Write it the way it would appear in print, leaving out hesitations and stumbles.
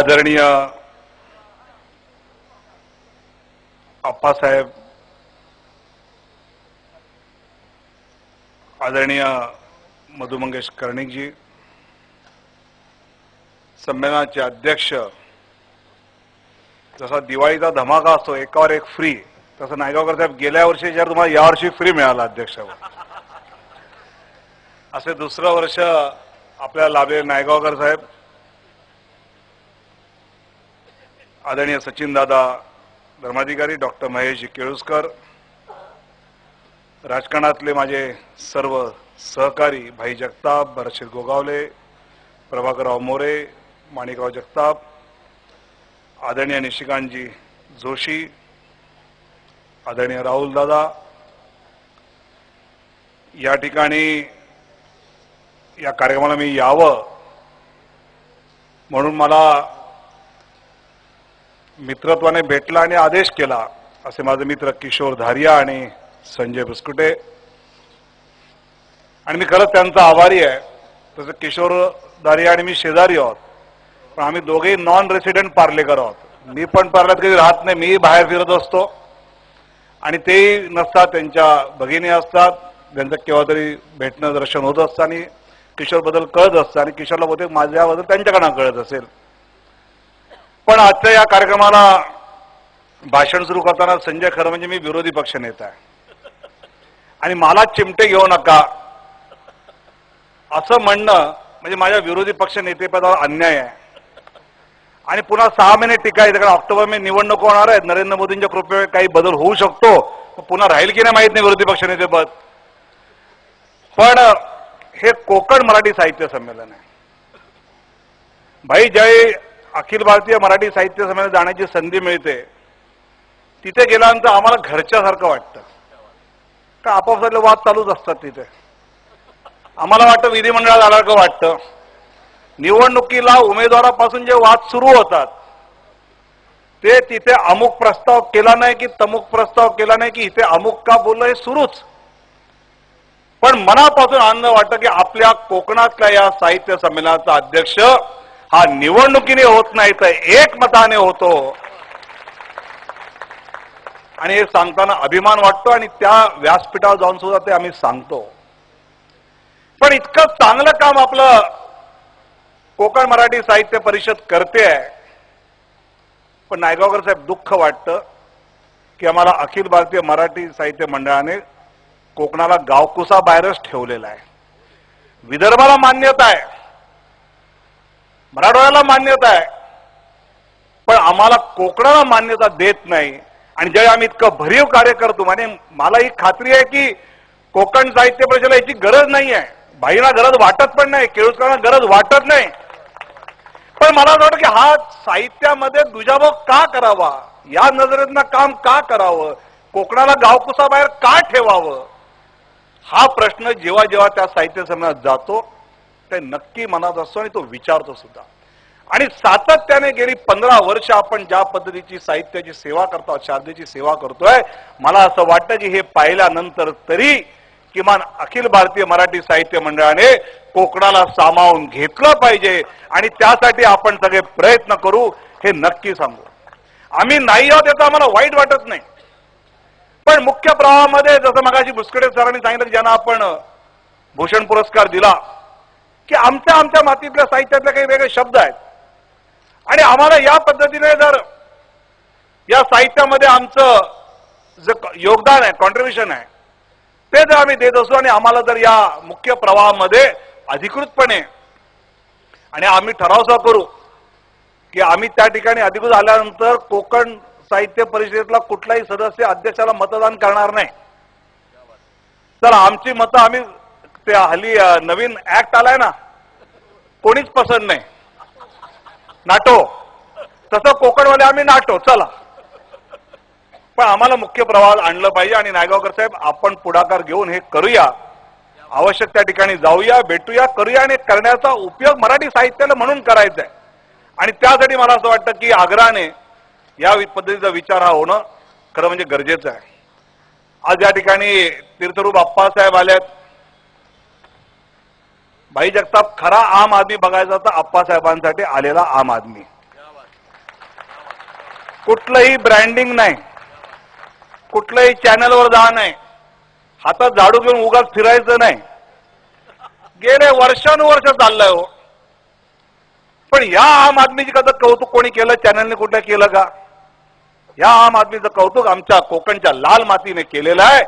आदरणीय अप्पासाहेब, आदरणीय मधु मंगेश कर्णिक जी, संमेलनाचे अध्यक्ष, जसा दिवाळीचा धमाका असतो एकावर एक फ्री, तसं नायगावकर साहेब गेल्या वर्षी जर तुम्हाला यावर्षी फ्री मिळाला अध्यक्षावर, असे दुसरं वर्ष आपल्याला लाभले. नायगावकर साहेब, आदरणीय सचिन दादा धर्माधिकारी, डॉक्टर महेश केळुसकर, राजकारणातले माझे सर्व सहकारी भाई जगताप, भरतशीर गोगावले, प्रभाकरराव मोरे, माणिकराव जगताप, आदरणीय निशिकांतजी जोशी, आदरणीय राहुल दादा, या ठिकाणी या कार्यक्रमाला मी यावं म्हणून मला मित्रत्वाने भेटला आणि आदेश केला असे माझे मित्र किशोर धारिया आणि संजय बुसकुटे, आणि मी खरंच त्यांचा आभारी आहे. तसं किशोर धारिया आणि मी शेजारी आहोत, पण आम्ही दोघेही नॉन रेसिडेंट पार्लेकर आहोत. मी पण पार्ल्यात कधी राहत नाही, मी बाहेर फिरत असतो आणि तेही नसतात, त्यांच्या भगिनी असतात, त्यांचं केव्हा तरी भेटणं दर्शन होत असतं आणि किशोरबद्दल कळत असतं आणि किशोरला बहुतेक माझ्याबद्दल त्यांच्याकडनं कळत असेल. पण आजच्या या कार्यक्रमाला भाषण सुरू करताना संजय, खरं म्हणजे मी विरोधी पक्ष नेता आहे आणि मला चिमटे घेऊ नका असं म्हणणं म्हणजे माझ्या विरोधी पक्ष नेतेपदावर अन्याय आहे. आणि पुन्हा 6 महिने टिकायचं, कारण ऑक्टोबर मध्ये निवडणूक होणार आहेत, नरेंद्र मोदींच्या कृपेने काही बदल होऊ शकतो, पुन्हा राहील की नाही माहित नाही विरोधी पक्ष नेतेपद. पण हे कोकण मराठी साहित्य संमेलन आहे. भाई, ज्यावेळी अखिल भारतीय मराठी साहित्य संमेलन जाण्याची संधी मिळते तिथे गेल्यानंतर आम्हाला घरच्यासारखं वाटतं, का आपापसातले वाद चालूच असतात तिथे. आम्हाला वाटतं विधिमंडळात आल्यासारखं वाटतं. निवडणुकीला उमेदवारापासून जे वाद सुरू होतात ते तिथे अमुक प्रस्ताव केला नाही की तमुक प्रस्ताव केला नाही की इथे अमुक का बोललं हे सुरूच. पण मनापासून आनंद वाटतं की आपल्या कोकणातल्या या साहित्य संमेलनाचा अध्यक्ष हा निवडणुकीने होत नाही तर एकमताने होतो, आणि हे सांगताना अभिमान वाटतो आणि त्या व्यासपीठावर जाऊन सुद्धा ते आम्ही सांगतो. पण इतकं चांगलं काम आपलं कोकण मराठी साहित्य परिषद करते आहे, पण नायगावकर साहेब दुःख वाटतं की आम्हाला अखिल भारतीय मराठी साहित्य मंडळाने कोकणाला गावकुसा बाहेरच ठेवलेला आहे. विदर्भाला मान्यता आहे, मराठवाड्याला मान्यता आहे, पण आम्हाला कोकणाला मान्यता देत नाही. आणि ज्यावेळी आम्ही इतकं भरीव कार्य करतो, म्हणजे मला ही खात्री आहे की कोकण साहित्य परिषदेला याची गरज नाही आहे, भाईंना गरज वाटत पण नाही, केळुसकरांना गरज वाटत नाही, पण मला असं वाटतं की हा साहित्यामध्ये दुजाभाव का करावा, या नजरेतनं काम का करावं, कोकणाला गावकुसा बाहेर का ठेवावं, हा प्रश्न जेव्हा जेव्हा त्या साहित्य संमेलनात जातो ते नक्की मनात असतो आणि तो विचारतो सुद्धा. आणि सातत्याने गेली 15 वर्ष आपण ज्या पद्धतीची साहित्याची सेवा करतो, शारदेची सेवा करतोय, मला असं वाटतं की हे पाहिल्यानंतर तरी किमान अखिल भारतीय मराठी साहित्य मंडळाने कोकणाला सामावून घेतलं पाहिजे आणि त्यासाठी आपण सगळे प्रयत्न करू, हे नक्की सांगू. आम्ही नाही आहोत याचं आम्हाला वाईट वाटत नाही, पण मुख्य प्रवाहामध्ये जसं मगाशी बुसकुटे सरांनी सांगितलं की ज्यांना आपण भूषण पुरस्कार दिला की आमच्या मातीतल्या साहित्यातले काही वेगळे शब्द आहेत आणि आम्हाला या पद्धतीने जर या साहित्यामध्ये आमचं जे योगदान आहे, कॉन्ट्रीब्युशन आहे, ते जर आम्ही देत असू आणि आम्हाला जर या मुख्य प्रवाहामध्ये अधिकृतपणे, आणि आम्ही ठराव सुद्धा करू की आम्ही त्या ठिकाणी अधिकृत आल्यानंतर कोकण साहित्य परिषदेतला कुठलाही सदस्य अध्यक्षाला मतदान करणार नाही. तर आमची मतं आम्ही, ते हल्ली नवीन ऍक्ट आलाय ना, कोणीच पसंत नाही, नाटो, तसं कोकणवाले आम्ही नाटो, चला. पण आम्हाला मुख्य प्रवाहात आणलं पाहिजे आणि नायगावकर साहेब आपण पुढाकार घेऊन हे करूया, आवश्यक त्या ठिकाणी जाऊया, भेटूया, करूया आणि करण्याचा उपयोग मराठी साहित्याला म्हणून करायचा आहे. आणि त्यासाठी मला असं वाटतं की आग्रहाने या पद्धतीचा विचार हा होणं खरं म्हणजे गरजेचं आहे. आज या ठिकाणी तीर्थरूप अप्पासाहेब आलेत. भाई जगताप खरा आम आदमी बघायचा तर अप्पासाहेबांसाठी आलेला आम आदमी. कुठलंही ब्रँडिंग नाही, कुठलंही चॅनलवर जा नाही, हातात झाडू घेऊन उगाच फिरायचं नाही. गेले वर्षानुवर्ष चाललंय हो. पण या आम आदमीची कधी कौतुक कोणी केलं? चॅनलने कुठल्या केलं का? या आम आदमीचं कौतुक आमच्या कोकणच्या लाल मातीने केलेलं आहे.